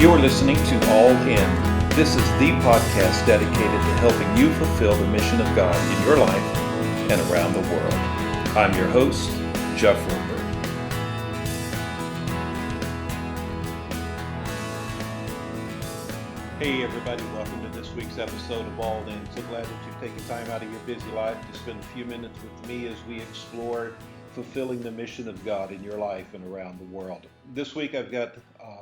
You're listening to All In. This is the podcast dedicated to helping you fulfill the mission of God in your life and around the world. I'm your host, Jeff Roper. Hey everybody, welcome to this week's episode of All In. So glad that you've taken time out of your busy life to spend a few minutes with me as we explore fulfilling the mission of God in your life and around the world. This week I've got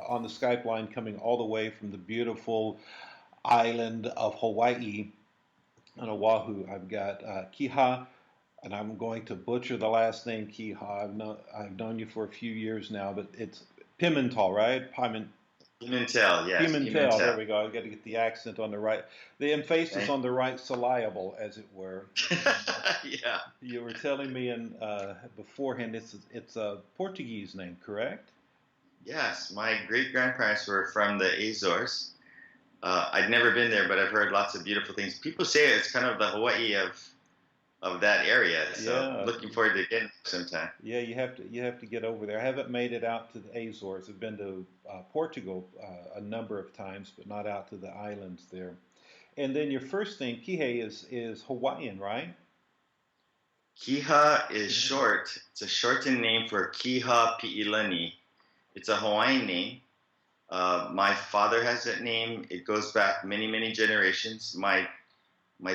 on the Skype line coming all the way from the beautiful island of Hawaii on Oahu. I've got Kiha, and I'm going to butcher the last name Kiha. I've known you for a few years now, but it's Pimental, right? Pimental, yes. Pimental, there we go. I've got to get the accent on the right, the emphasis on the right syllable, as it were. Yeah. You were telling me beforehand it's a Portuguese name, correct? Yes, my great-grandparents were from the Azores. I'd never been there, but I've heard lots of beautiful things. People say it's kind of the Hawaii of that area, so Yeah. Looking forward to getting sometime. Yeah, you have to get over there. I haven't made it out to the Azores. I've been to Portugal a number of times, but not out to the islands there. And then your first name, Kihe, is Hawaiian, right? Kiha is short. It's a shortened name for Kiha Pimental. It's a Hawaiian name. My father has that name. It goes back many, many generations. My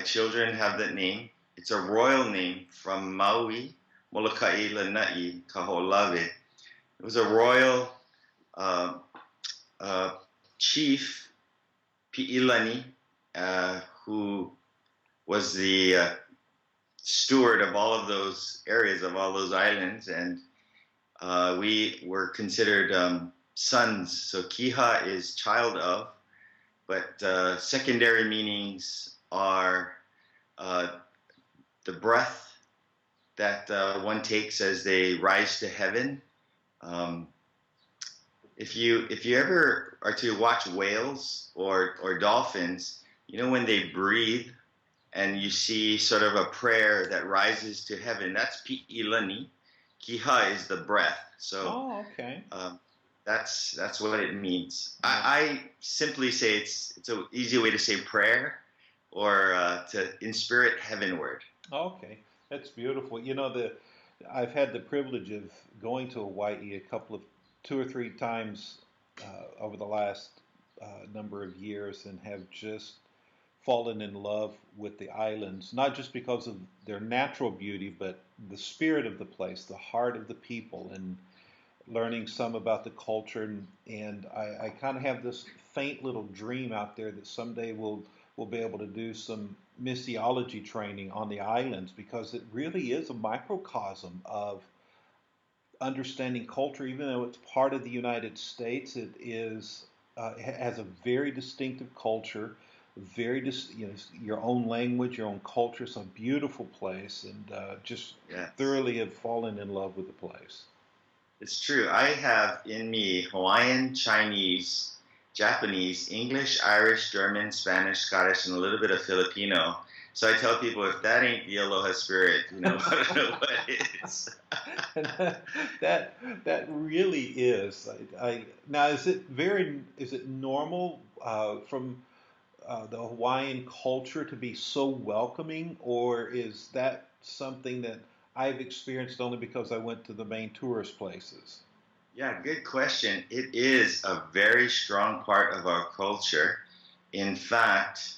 children have that name. It's a royal name from Maui, Molokai Lanai, Hauola. It was a royal chief, Pi'ilani, who was the steward of all of those areas, of all those islands, and we were considered sons. So Kiha is child of, but secondary meanings are the breath that one takes as they rise to heaven. If you ever are to watch whales or dolphins, you know when they breathe and you see sort of a prayer that rises to heaven, that's Pi'ilani. Kiha is the breath. So okay. That's what it means. I simply say it's an easy way to say prayer or to inspirit heavenward. Okay, that's beautiful. You know, I've had the privilege of going to Hawaii two or three times over the last number of years, and have just fallen in love with the islands, not just because of their natural beauty, but the spirit of the place, the heart of the people, and learning some about the culture. And I kind of have this faint little dream out there that someday we'll be able to do some missiology training on the islands, because it really is a microcosm of understanding culture. Even though it's part of the United States, it has a very distinctive culture, your own language, your own culture. It's a beautiful place, and just thoroughly have fallen in love with the place. It's true. I have in me Hawaiian, Chinese, Japanese, English, Irish, German, Spanish, Scottish, and a little bit of Filipino. So I tell people, if that ain't the Aloha Spirit, I don't know what is. that really is. Now, is it normal from the Hawaiian culture to be so welcoming, or is that something that I've experienced only because I went to the main tourist places? Yeah, good question. It is a very strong part of our culture. In fact,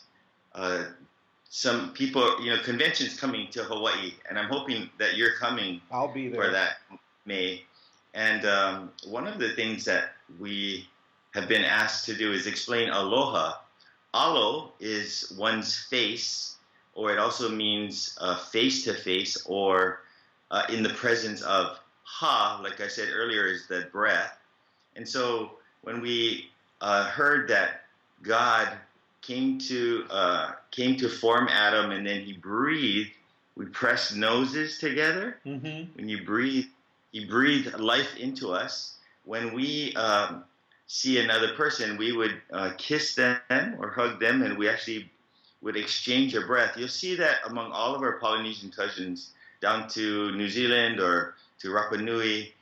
some people, conventions coming to Hawaii, and I'm hoping that you're coming. I'll be there for that May. And one of the things that we have been asked to do is explain aloha. Alo is one's face, or it also means face to face, or in the presence of. Ha, like I said earlier, is the breath. And so when we heard that God came to form Adam, and then he breathed, we pressed noses together. Mm-hmm. When you breathe, he breathed life into us. When we see another person, we would kiss them or hug them, and we actually would exchange a breath. You'll see that among all of our Polynesian cousins down to New Zealand or to Rapa Nui.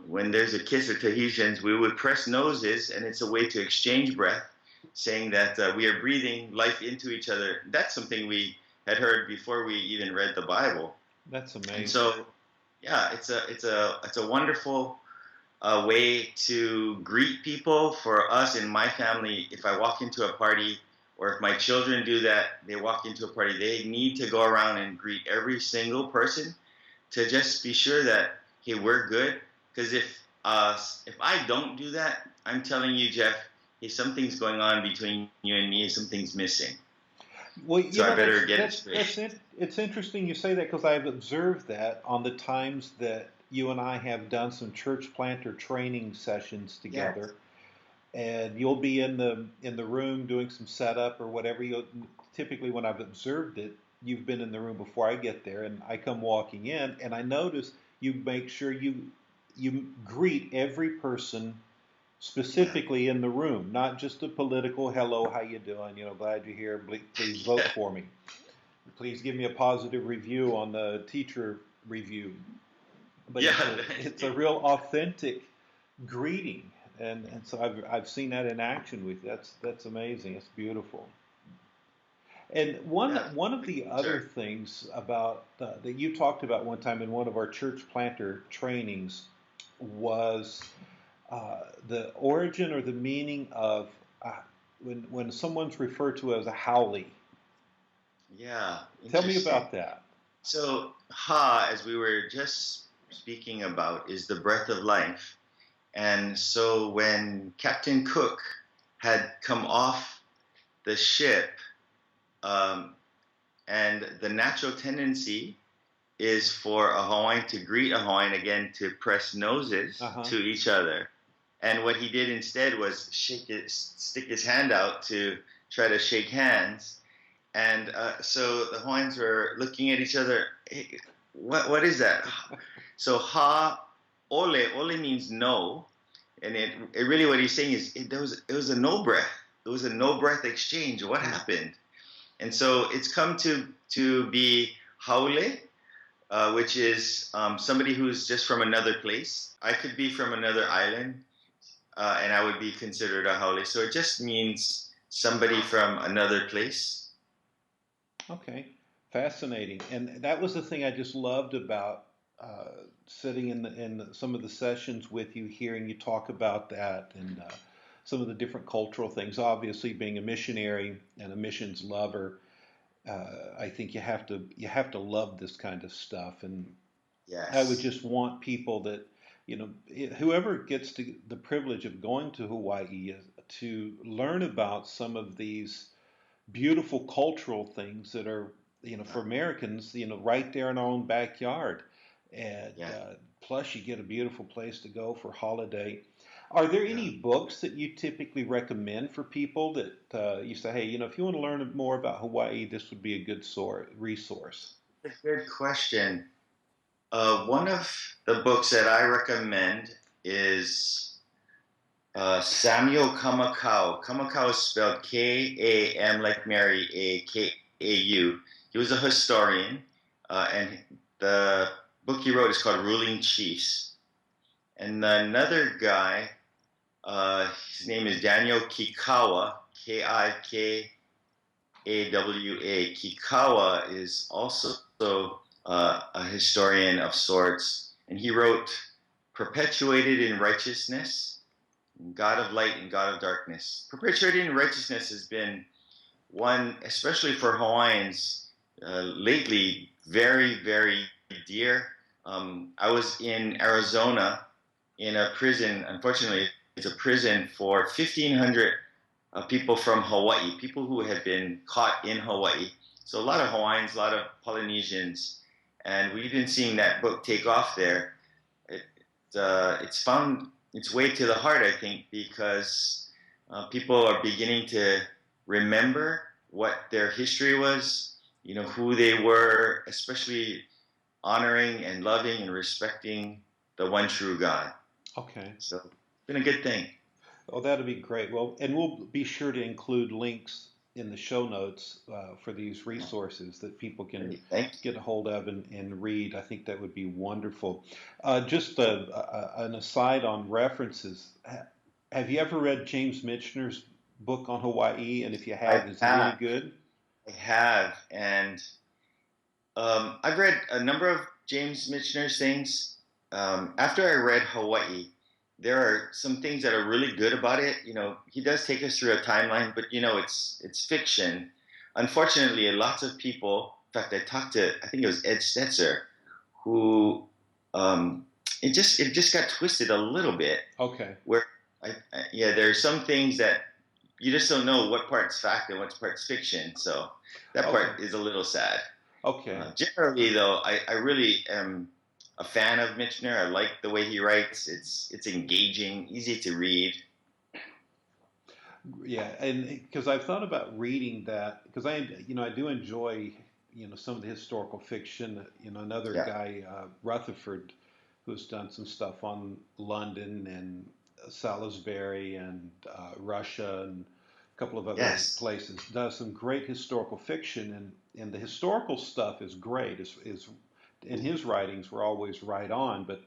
when there's a kiss of Tahitians, we would press noses, and it's a way to exchange breath, saying that we are breathing life into each other. That's something we had heard before we even read the Bible. That's amazing. And so, yeah, it's a wonderful way to greet people. For us in my family, if I walk into a party, or if my children do that, they walk into a party, they need to go around and greet every single person to just be sure that, hey, we're good. Because if I don't do that, I'm telling you, Jeff, hey, something's going on between you and me. Something's missing. Well, so I better get it straight. It's interesting you say that, because I've observed that on the times that you and I have done some church planter training sessions together. Yes. And you'll be in the room doing some setup or whatever. Typically, when I've observed it, you've been in the room before I get there, and I come walking in, and I notice you make sure you greet every person specifically in the room, not just a political hello, how you doing, glad you're here, please vote for me, please give me a positive review on the teacher review. But it's a real authentic greeting, and so I've seen that in action with you. That's amazing. It's beautiful. And one of the other things about that you talked about one time in one of our church planter trainings was the origin or the meaning of when someone's referred to as a Howli. Yeah. Tell me about that. So Ha, as we were just speaking about, is the breath of life. And so when Captain Cook had come off the ship, and the natural tendency is for a Hawaiian to greet a Hawaiian, again, to press noses to each other. And what he did instead was stick his hand out to try to shake hands. And so the Hawaiians were looking at each other. Hey, what is that? So Hauola means no. And it really, what he's saying is it was a no breath. It was a no breath exchange. What happened? And so it's come to be Howli, which is somebody who's just from another place. I could be from another island, and I would be considered a Howli. So it just means somebody from another place. Okay, fascinating. And that was the thing I just loved about sitting in some of the sessions with you, hearing you talk about that, and some of the different cultural things. Obviously, being a missionary and a missions lover, I think you have to love this kind of stuff. And yes. I would just want people that, whoever gets the privilege of going to Hawaii, to learn about some of these beautiful cultural things that are, for Americans, right there in our own backyard. And plus, you get a beautiful place to go for holiday. Are there any books that you typically recommend for people that you say, hey, if you want to learn more about Hawaii, this would be a good resource? A good question. One of the books that I recommend is Samuel Kamaku. Kamaku is spelled K-A-M like Mary, A-K-A-U. He was a historian, and the book he wrote is called Ruling Chiefs. And another guy, his name is Daniel Kikawa, Kikawa. Kikawa is also a historian of sorts, and he wrote Perpetuated in Righteousness, God of Light and God of Darkness. Perpetuated in Righteousness has been one, especially for Hawaiians, lately very, very dear. I was in Arizona in a prison. Unfortunately, it's a prison for 1,500 people from Hawaii, people who had been caught in Hawaii. So a lot of Hawaiians, a lot of Polynesians, and we've been seeing that book take off there. It's found its way to the heart, I think, because people are beginning to remember what their history was, who they were, especially honoring and loving and respecting the one true God. Okay. So it's been a good thing. Oh, that'll be great. Well, and we'll be sure to include links in the show notes for these resources that people can Thank you. get a hold of and read. I think that would be wonderful. Just an aside on references. Have you ever read James Mitchener's book on Hawaii? And if you I have, is it any have, good? I have, and I've read a number of James Mitchener's things. After I read Hawaii, there are some things that are really good about it. He does take us through a timeline, but it's fiction. Unfortunately, lots of people. In fact, I talked to, I think it was Ed Stetzer, who um, it just got twisted a little bit. Okay. Where yeah, there are some things that you just don't know what part's fact and what part's fiction. So that Okay. part is a little sad. Okay. Generally, though, I really am a fan of Mitchener. I like the way he writes. It's engaging, easy to read. Yeah, and because I've thought about reading that because I do enjoy some of the historical fiction. Another Yeah. guy, Rutherford, who's done some stuff on London and Salisbury and Russia and a couple of other Yes. places, does some great historical fiction, and the historical stuff is great. Is in his writings were always right on, but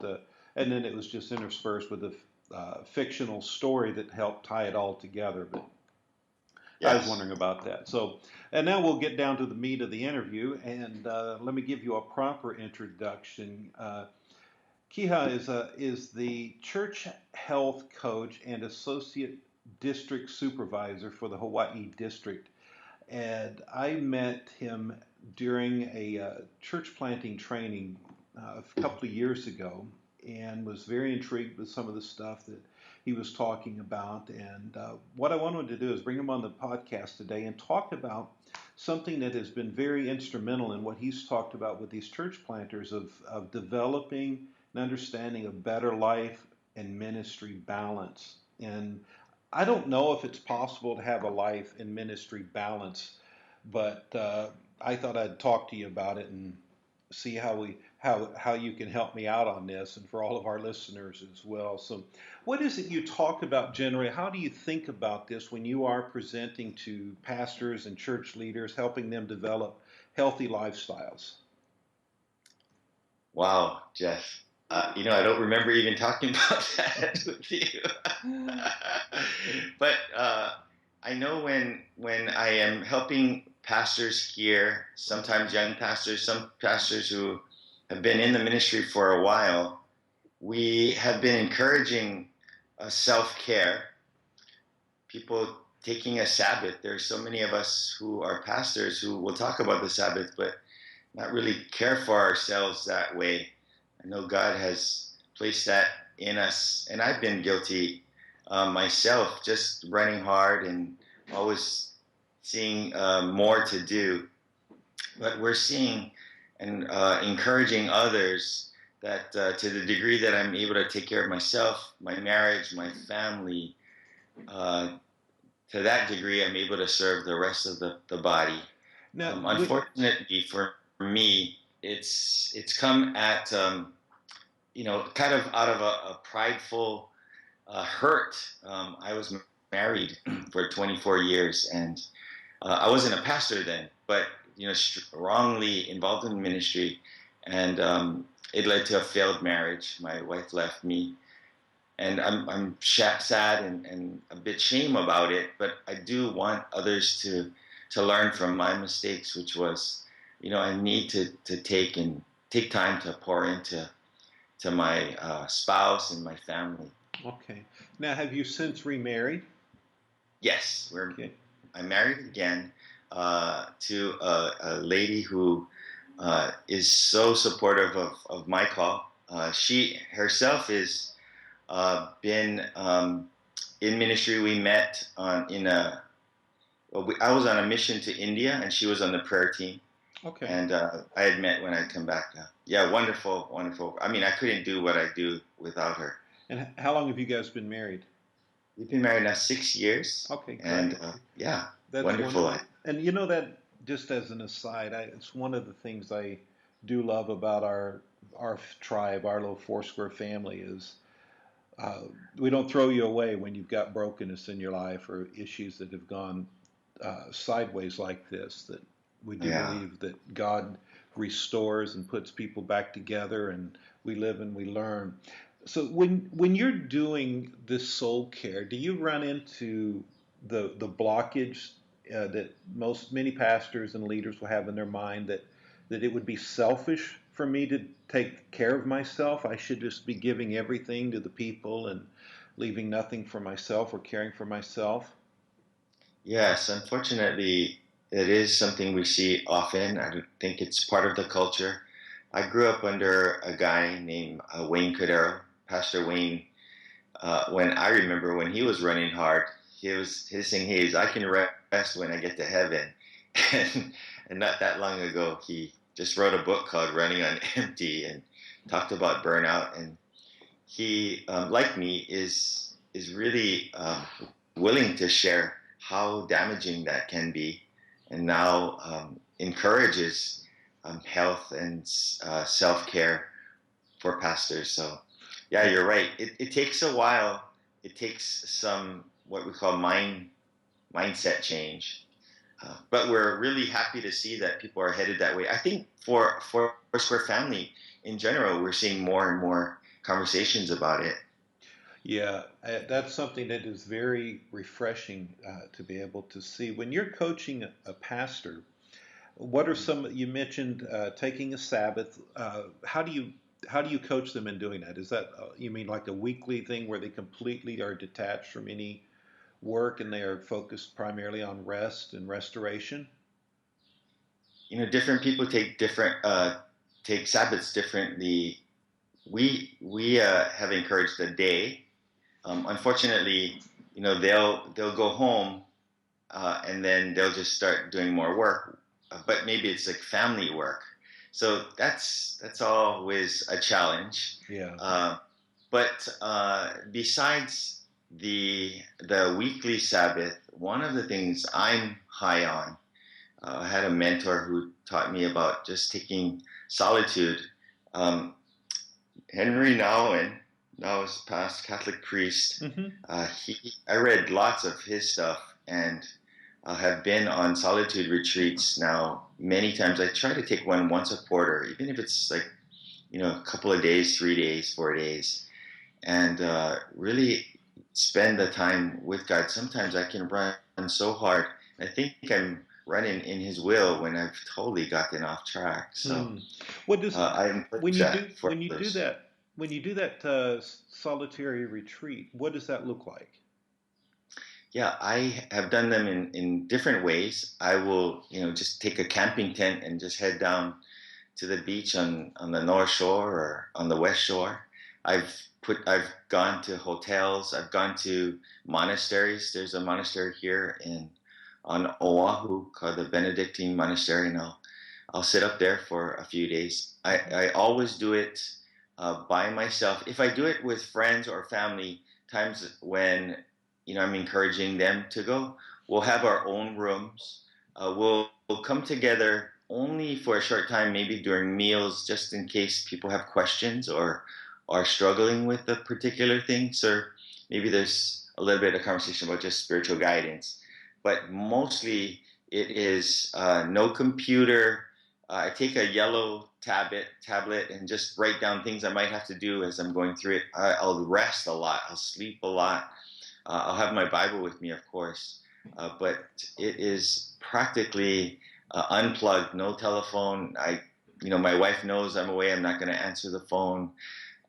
and then it was just interspersed with a fictional story that helped tie it all together. But I was Yes. wondering about that. So, and now we'll get down to the meat of the interview, and let me give you a proper introduction. Kiha is the church health coach and associate district supervisor for the Hawaii district, and I met him during a church planting training a couple of years ago, and was very intrigued with some of the stuff that he was talking about. And what I wanted to do is bring him on the podcast today and talk about something that has been very instrumental in what he's talked about with these church planters of developing an understanding of better life and ministry balance. And I don't know if it's possible to have a life and ministry balance, but I thought I'd talk to you about it and see how you can help me out on this, and for all of our listeners as well. So, what is it you talk about generally? How do you think about this when you are presenting to pastors and church leaders, helping them develop healthy lifestyles? Wow, Jeff. I don't remember even talking about that with you. But I know when I am helping pastors here, sometimes young pastors, some pastors who have been in the ministry for a while, we have been encouraging self-care, people taking a Sabbath. There are so many of us who are pastors who will talk about the Sabbath, but not really care for ourselves that way. I know God has placed that in us, and I've been guilty myself, just running hard and always seeing more to do. But we're seeing and encouraging others that to the degree that I'm able to take care of myself, my marriage, my family, uh, to that degree, I'm able to serve the rest of the body. Now, Unfortunately for me, it's come at kind of out of a prideful hurt. I was married for 24 years, and I wasn't a pastor then, but strongly involved in ministry, and it led to a failed marriage. My wife left me, and I'm sad and a bit shame about it. But I do want others to learn from my mistakes, which was, I need to take time to pour into my spouse and my family. okay. Now, have you since remarried? Yes, Okay. I'm married again to a lady who is so supportive of my call. She herself is been in ministry. We met I was on a mission to India, and she was on the prayer team. Okay. And I had met when I come back. Yeah, wonderful, wonderful. I mean, I couldn't do what I do without her. And how long have you guys been married? We've been married now 6 years. Okay, great. And yeah, That's wonderful. wonderful. And that, just as an aside, it's one of the things I do love about our tribe, our little Foursquare family is we don't throw you away when you've got brokenness in your life or issues that have gone sideways like this, that we do Yeah. believe that God restores and puts people back together, and we live and we learn. So when you're doing this soul care, do you run into the blockage that many pastors and leaders will have in their mind, that it would be selfish for me to take care of myself? I should just be giving everything to the people and leaving nothing for myself or caring for myself? Yes, unfortunately, it is something we see often. I don't think it's part of the culture. I grew up under a guy named Wayne Cordero, Pastor Wayne. When I remember when he was running hard, his thing is, I can rest when I get to heaven. And, and not that long ago, he just wrote a book called Running on Empty and talked about burnout. And he, like me, is really willing to share how damaging that can be, and now encourages health and self care for pastors. So, yeah, you're right. It takes a while. It takes some what we call mindset change. But we're really happy to see that people are headed that way. I think for Foursquare family in general, we're seeing more and more conversations about it. Yeah, that's something that is very refreshing to be able to see. When you're coaching a pastor, what are some, you mentioned taking a Sabbath. How do you coach them in doing that? Is that, you mean like a weekly thing where they completely are detached from any work and they are focused primarily on rest and restoration? Different people take Sabbaths differently. We have encouraged a day. Unfortunately, they'll go home and then they'll just start doing more work. But maybe it's like family work, so that's always a challenge. Yeah. But besides the weekly Sabbath, one of the things I'm high on, I had a mentor who taught me about just taking solitude. Um, Henri Nouwen, now is past Catholic priest. Hmm. I read lots of his stuff and have been on solitude retreats now many times. I try to take one once a quarter, even if it's like a couple of days, 3 days, 4 days, and really spend the time with God. Sometimes I can run so hard. I think I'm running in His will when I've totally gotten off track. So Hmm. What does I when encourage you that do for when you do others. that when you do that solitary retreat? What does that look like? Yeah, I have done them in different ways. I will, just take a camping tent and just head down to the beach on the North Shore or on the West Shore. I've gone to hotels. I've gone to monasteries. There's a monastery here in on Oahu called the Benedictine Monastery, and I'll sit up there for a few days. I always do it by myself. If I do it with friends or family, times when I'm encouraging them to go, we'll have our own rooms. We'll come together only for a short time, maybe during meals, just in case people have questions or are struggling with a particular things, or maybe there's a little bit of conversation about just spiritual guidance. But mostly it is no computer. I take a yellow tablet and just write down things I might have to do as I'm going through it. I'll rest a lot. I'll sleep a lot. I'll have my Bible with me, of course, but it is practically unplugged, no telephone. My wife knows I'm away. I'm not going to answer the phone,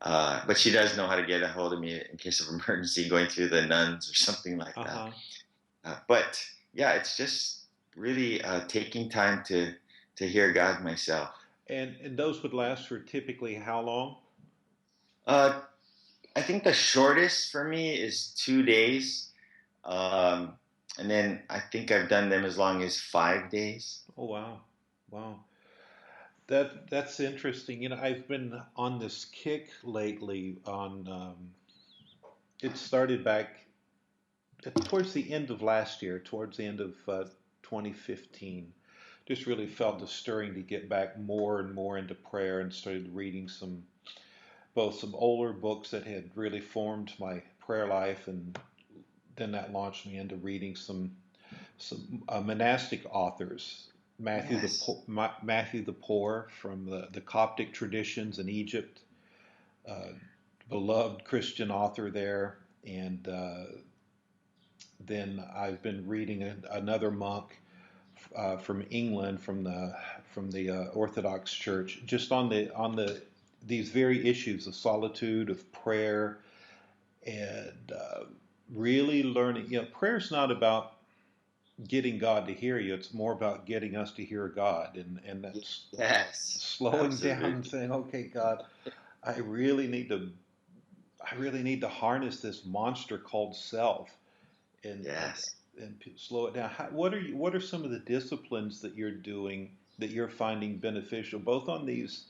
but she does know how to get a hold of me in case of emergency, going through the nuns or something like that. Uh-huh. But yeah, it's just really taking time to hear God myself. And those would last for typically how long? Uh, I think the shortest for me is 2 days. Um, and then I think I've done them as long as 5 days. Oh, wow. Wow. That's interesting. I've been on this kick lately on it started back towards the end of last year, towards the end of 2015. Just really felt the stirring to get back more and more into prayer, and started reading both some older books that had really formed my prayer life, and then that launched me into reading some some monastic authors. Yes. Matthew the Poor from the Coptic traditions in Egypt, uh, beloved Christian author there. And then I've been reading another monk from England, from the Orthodox Church, just on the these very issues of solitude, of prayer, and really learning. You know, prayer's not about getting God to hear you; it's more about getting us to hear God, and that's Yes. slowing down and Absolutely. saying, "Okay, God, I really need to, I really need to harness this monster called self and Yes. slow it down." What are some of the disciplines that you're doing that you're finding beneficial, both on these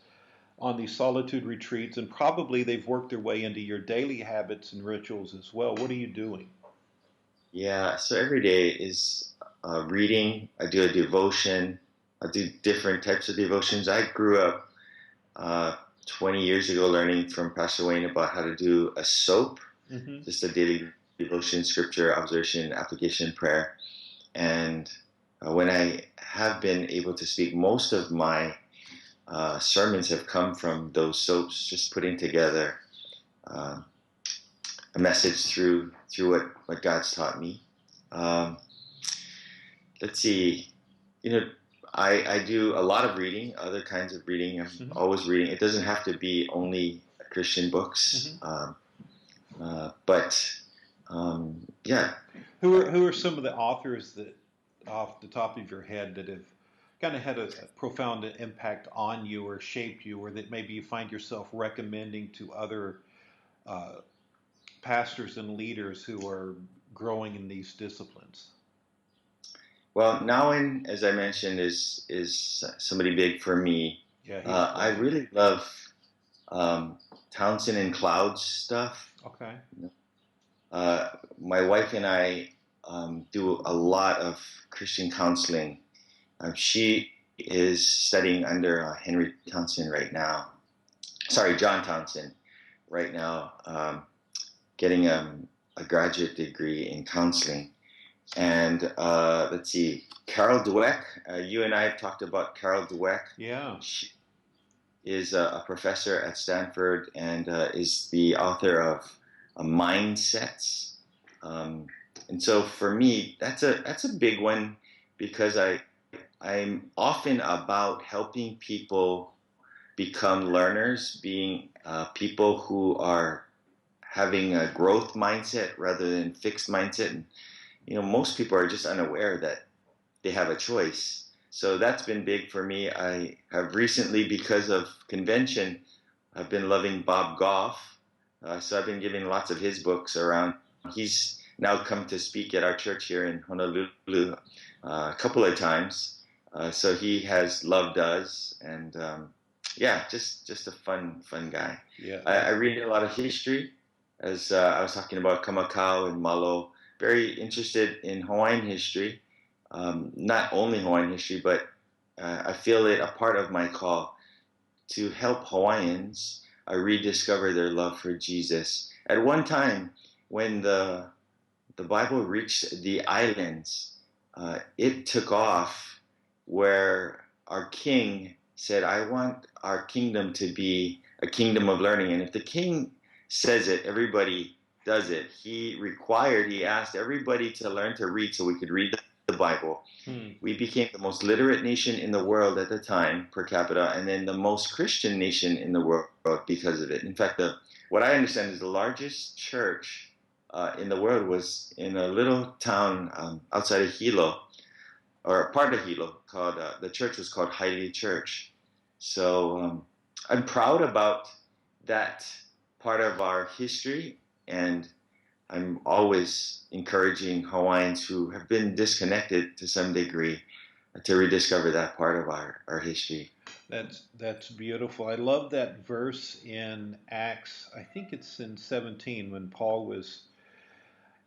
solitude retreats, and probably they've worked their way into your daily habits and rituals as well? What are you doing? Yeah. So every day is reading. I do a devotion. I do different types of devotions. I grew up uh, 20 years ago learning from Pastor Wayne about how to do a soap, Hmm. just a daily devotion, scripture, observation, application, prayer. And when I have been able to speak, most of my sermons have come from those soaps, just putting together uh, a message through what God's taught me. Um, let's see, you know, I do a lot of reading, other kinds of reading. I'm Hmm. always reading. It doesn't have to be only Christian books, Hmm. but yeah, Who are some of the authors that, off the top of your head, that have kind of had a profound impact on you or shaped you, or that maybe you find yourself recommending to other uh, pastors and leaders who are growing in these disciplines? well, Nouwen, as I mentioned, is somebody big for me. Yeah, he's I great. really love um, Townsend and Cloud's stuff. Okay. Uh, my wife and I do a lot of Christian counseling. She is studying under Henry Townsend right now. Sorry, John Townsend right now, getting a graduate degree in counseling. And let's see, Carol Dweck. You and I have talked about Carol Dweck. Yeah. She is a professor at Stanford and is the author of Mindsets. Um, and so for me, that's a big one because I'm often about helping people become learners, being people who are having a growth mindset rather than fixed mindset. And most people are just unaware that they have a choice. So that's been big for me. I have recently, because of convention, I've been loving Bob Goff. So I've been giving lots of his books around. He's now come to speak at our church here in Honolulu a couple of times. So he has loved us, and yeah, just a fun guy. Yeah. I read a lot of history, as I was talking about Kamaku and Malo. Very interested in Hawaiian history, not only Hawaiian history, but I feel it a part of my call to help Hawaiians rediscover their love for Jesus. At one time, when the Bible reached the islands, it took off where our king said, "I want our kingdom to be a kingdom of learning." And if the king says it, everybody does it. He asked everybody to learn to read so we could read the Bible. Hmm. We became the most literate nation in the world at the time per capita, and then the most Christian nation in the world because of it. In fact, what I understand is the largest church in the world was in a little town outside of Hilo, or a part of Hilo, called the church was called Haile Church. So I'm proud about that part of our history, and I'm always encouraging Hawaiians who have been disconnected to some degree to rediscover that part of our history. That's beautiful. I love that verse in Acts. I think it's in 17 when Paul was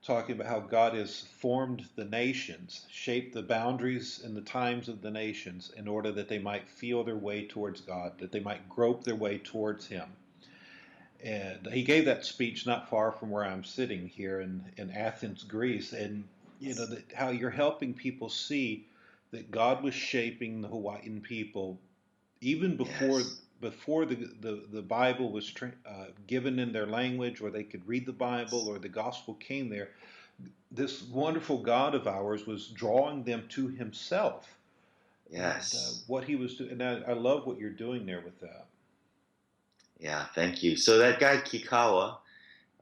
talking about how God has formed the nations, shaped the boundaries and the times of the nations in order that they might feel their way towards God, that they might grope their way towards Him. And he gave that speech not far from where I'm sitting here in Athens, Greece. And how you're helping people see that God was shaping the Hawaiian people even Yes. before the Bible was given in their language, or they could read the Bible, or the gospel came there. This wonderful God of ours was drawing them to Himself, and Yes. what He was doing. And I love what you're doing there with that. Yeah, thank you. So that guy Kikawa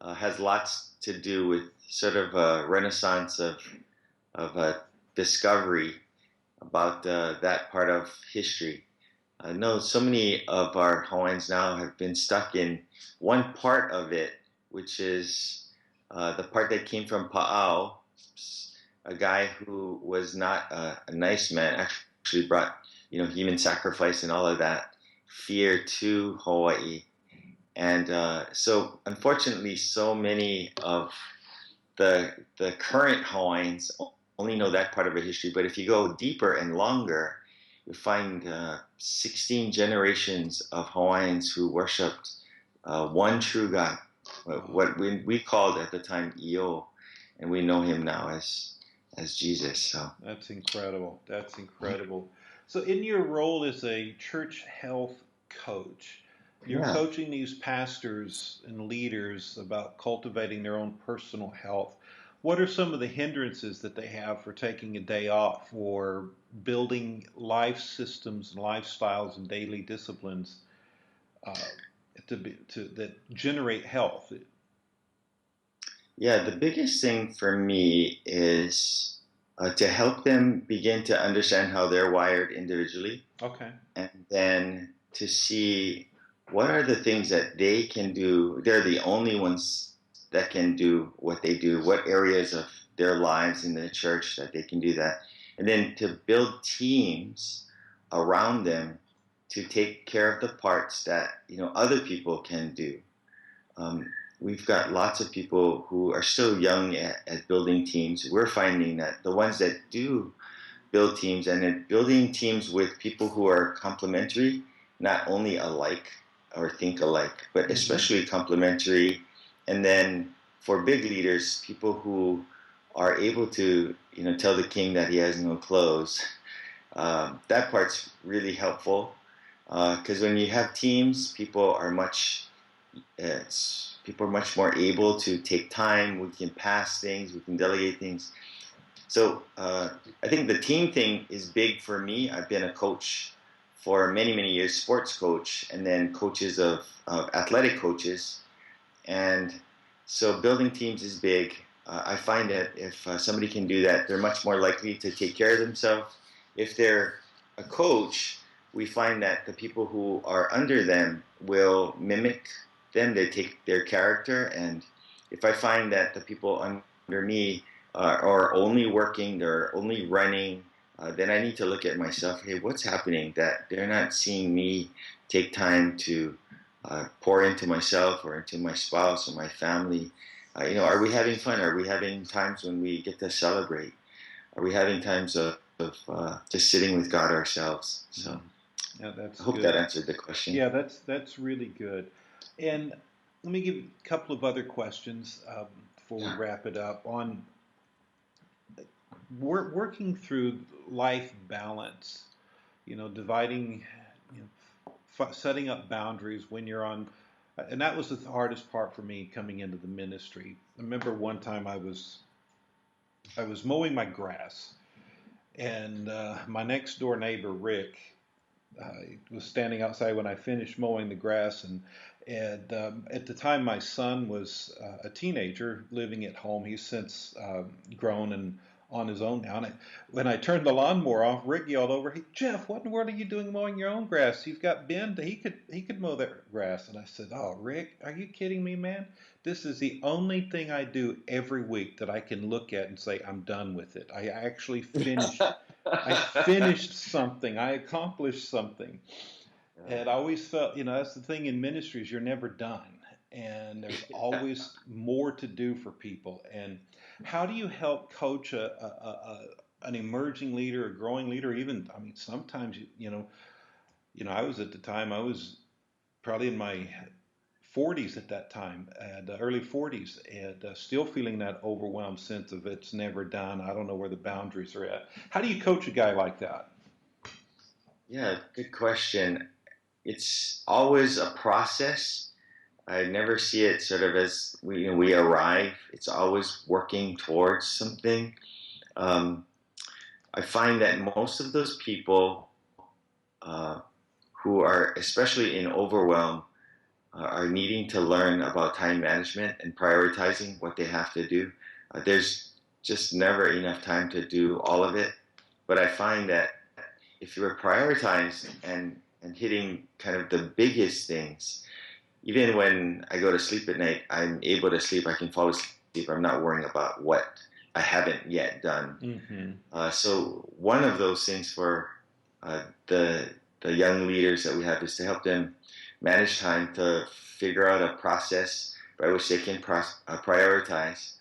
has lots to do with sort of a renaissance of discovery about that part of history. I know so many of our Hawaiians now have been stuck in one part of it, which is the part that came from Pa'ao, a guy who was not a nice man, actually brought human sacrifice and all of that fear to Hawaii. And so, unfortunately, so many of the current Hawaiians only know that part of the history. But if you go deeper and longer, you find 16 generations of Hawaiians who worshipped one true God, what we called at the time Io, and we know him now as Jesus. So That's incredible. That's incredible. So, in your role as a church health coach, you're yeah, coaching these pastors and leaders about cultivating their own personal health. What are some of the hindrances that they have for taking a day off, or building life systems and lifestyles and daily disciplines uh, that generate health? yeah. The biggest thing for me is to help them begin to understand how they're wired individually, Okay. and then to see what are the things that they can do. They're the only ones that can do what they do, what areas of their lives in the church that they can do that. And then to build teams around them to take care of the parts that other people can do. Um, we've got lots of people who are still young at building teams. We're finding that the ones that do build teams, and then building teams with people who are complementary, not only alike or think alike, but Hmm. especially complementary. And then for big leaders, people who are able to, tell the king that he has no clothes. That part's really helpful because when you have teams, people are much more able to take time. We can pass things, we can delegate things. So I think the team thing is big for me. I've been a coach for many, many years, sports coach, and then coaches of athletic coaches. And so building teams is big. I find that if somebody can do that, they're much more likely to take care of themselves. If they're a coach, we find that the people who are under them will mimic them. They take their character. And if I find that the people under me are only working, they're only running, then I need to look at myself. Hey, what's happening that they're not seeing me take time to pour into myself or into my spouse or my family? Are we having fun? Are we having times when we get to celebrate? Are we having times of just sitting with God ourselves? So Yeah, that's I hope that good. answered the question. Yeah, that's really good. And let me give you a couple of other questions before we Yeah. wrap it up on working through life balance. Dividing, setting up boundaries when you're on. And that was the hardest part for me coming into the ministry. I remember one time I was mowing my grass, and my next door neighbor Rick was standing outside when I finished mowing the grass, and at the time my son was a teenager living at home. He's since grown and on his own now. And when I turned the lawnmower off, Rick yelled over, "Hey Jeff, what in the world are you doing mowing your own grass? You've got Ben. He could mow that grass." And I said, "Oh Rick, are you kidding me, man? This is the only thing I do every week that I can look at and say I'm done with it. I actually finished." I finished something. I accomplished something. And I always felt, that's the thing in ministries, you're never done. And there's always more to do for people. And how do you help coach an emerging leader, a growing leader? Even, I mean, sometimes, I was at the time, I was probably in my 40s at that time, and early 40s, and still feeling that overwhelmed sense of it's never done. I don't know where the boundaries are at. How do you coach a guy like that? Yeah, good question. It's always a process. I never see it sort of as we arrive. It's always working towards something. Um, I find that most of those people uh, who are especially in overwhelm are needing to learn about time management and prioritizing what they have to do. There's just never enough time to do all of it. But I find that if you are prioritized and hitting kind of the biggest things, even when I go to sleep at night, I'm able to sleep. I can fall asleep. I'm not worrying about what I haven't yet done. Mm-hmm. So one of those things for uh, the the young leaders that we have is to help them manage time, to figure out a process by which they can prioritize.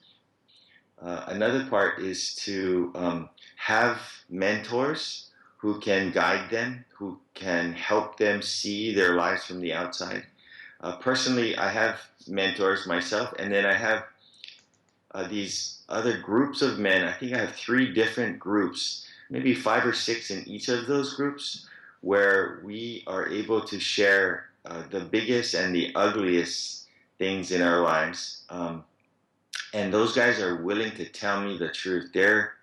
Another part is to have mentors who can guide them, who can help them see their lives from the outside. Personally, I have mentors myself, and then I have these other groups of men. I think I have three different groups, maybe five or six in each of those groups, where we are able to share the biggest and the ugliest things in our lives. And those guys are willing to tell me the truth. They're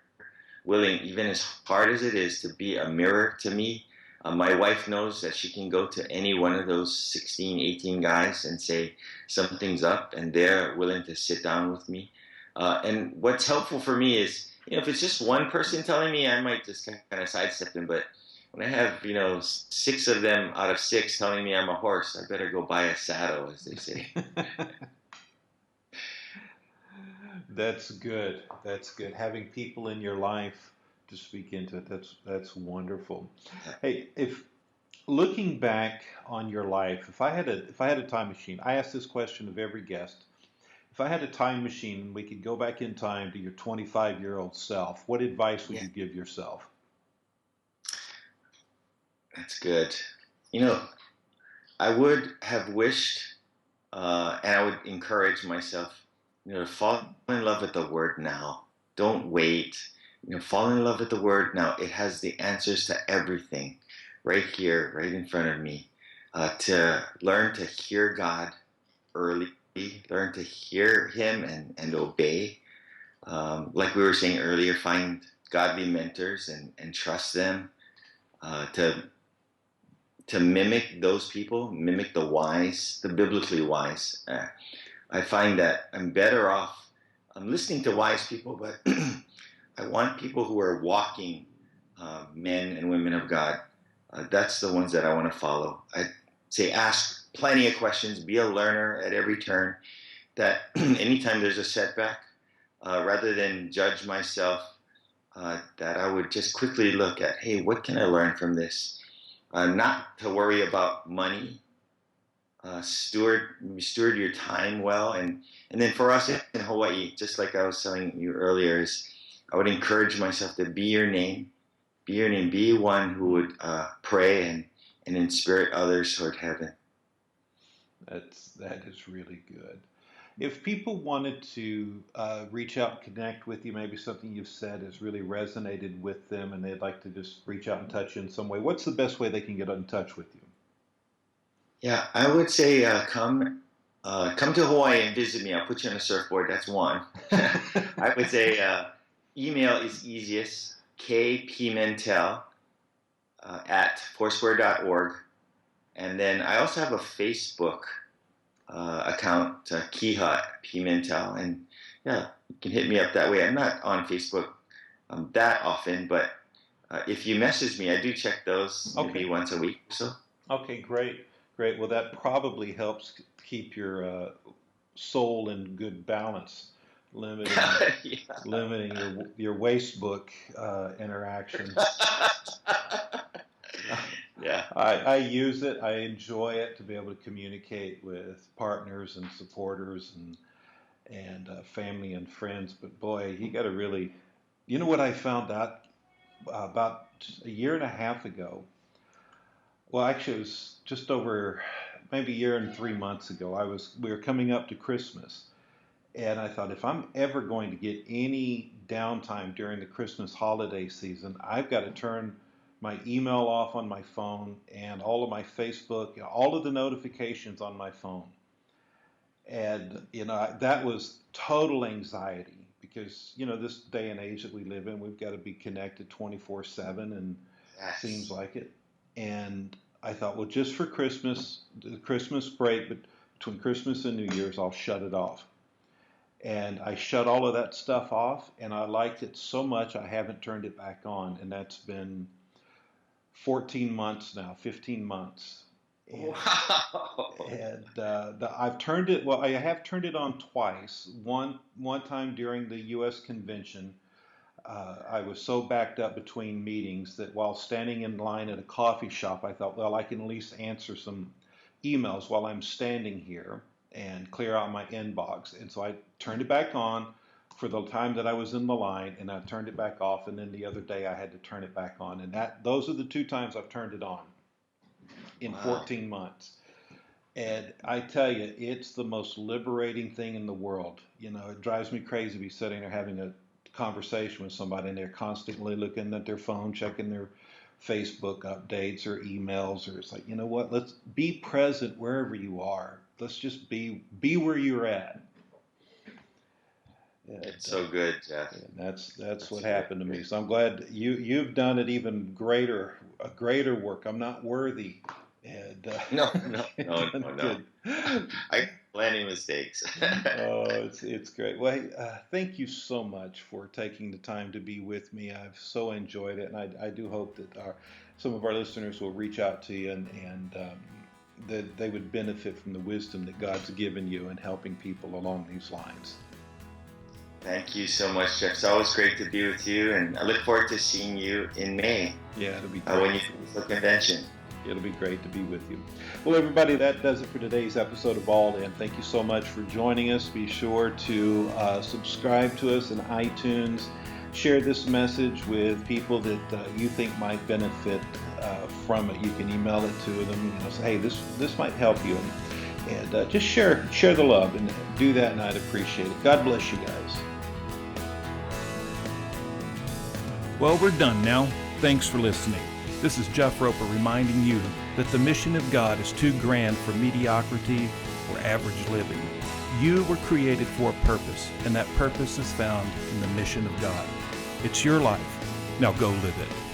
willing, even as hard as it is, to be a mirror to me. My wife knows that she can go to any one of those 16, 18 guys and say something's up, and they're willing to sit down with me. And what's helpful for me is, if it's just one person telling me, I might just kind of sidestep them. But when I have, six of them out of six telling me I'm a horse, I better go buy a saddle, as they say. That's good. That's good. Having people in your life to speak into it, that's wonderful. Hey, if looking back on your life, if I had a time machine, I ask this question of every guest. If I had a time machine and we could go back in time to your 25-year-old self, what advice would Yeah, you give yourself? that's good. You know, I would have wished, and I would encourage myself, to fall in love with the word now. Don't wait. Fall in love with the word now. It has the answers to everything right here, right in front of me. To learn to hear God early, learn to hear Him and obey. Like we were saying earlier, find godly mentors and trust them. To mimic those people, mimic the wise, the biblically wise. I find that I'm better off. I'm listening to wise people, but I want people who are walking men and women of God. That's the ones that I want to follow. I say ask plenty of questions, be a learner at every turn. That anytime there's a setback, rather than judge myself, that I would just quickly look at, hey, what can I learn from this? Not to worry about money. Steward your time well, and then for us in Hawaii, just like I was telling you earlier, is I would encourage myself to be your name, be one who would pray and inspirit others toward heaven. That is really good. If people wanted to reach out and connect with you, maybe something you've said has really resonated with them, and they'd like to just reach out and touch you in some way, what's the best way they can get in touch with you? Yeah, I would say come to Hawaii and visit me. I'll put you on a surfboard. That's one. I would say email is easiest. Pimental at foursquare.org. And then I also have a Facebook account, Kiha Pimental. And yeah, you can hit me up that way. I'm not on Facebook that often, but if you message me, I do check those maybe Okay. once a week or so. Okay, great. Great. Well, that probably helps keep your soul in good balance, limiting Yeah. limiting your waste book interactions. Yeah. I use it. I enjoy it to be able to communicate with partners and supporters and family and friends. But boy, you got to really, you know what I found out about a year and a half ago. Well, actually, it was just over maybe a year and 3 months ago. We were coming up to Christmas, and I thought, if I'm ever going to get any downtime during the Christmas holiday season, I've got to turn my email off on my phone and all of my Facebook, all of the notifications on my phone. And, that was total anxiety because, this day and age that we live in, we've got to be connected 24/7, and Yes. seems like it. And I thought, well, just for Christmas, the Christmas break, but between Christmas and New Year's, I'll shut it off. And I shut all of that stuff off, and I liked it so much I haven't turned it back on. And that's been 14 months now, 15 months. And, Wow. and I've turned it, well, I have turned it on twice. One time during the U.S. convention, I was so backed up between meetings that while standing in line at a coffee shop, I thought, well, I can at least answer some emails while I'm standing here and clear out my inbox. And so I turned it back on for the time that I was in the line, and I turned it back off. And then the other day I had to turn it back on. And those are the 2 times I've turned it on in 14 months. And I tell you, it's the most liberating thing in the world. It drives me crazy to be sitting there having a conversation with somebody and they're constantly looking at their phone, checking their Facebook updates or emails, or it's like, what? Let's be present wherever you are. Let's just be where you're at. It's so good, Jeff. And that's what happened to me. So I'm glad you've done it even a greater work. I'm not worthy. And No. I plenty of mistakes. Oh, it's great. Well, hey, thank you so much for taking the time to be with me. I've so enjoyed it, and I do hope that some of our listeners will reach out to you and that they would benefit from the wisdom that God's given you in helping people along these lines. Thank you so much, Jeff. It's always great to be with you, and I look forward to seeing you in May. Yeah, it'll be great. When you do the convention. It'll be great to be with you. Well, everybody, that does it for today's episode of All In. Thank you so much for joining us. Be sure to subscribe to us in iTunes. Share this message with people that you think might benefit from it. You can email it to them. Say, hey, this might help you, and just share the love and do that, and I'd appreciate it. God bless you guys. Well, we're done now. Thanks for listening. This is Jeff Roper reminding you that the mission of God is too grand for mediocrity or average living. You were created for a purpose, and that purpose is found in the mission of God. It's your life. Now go live it.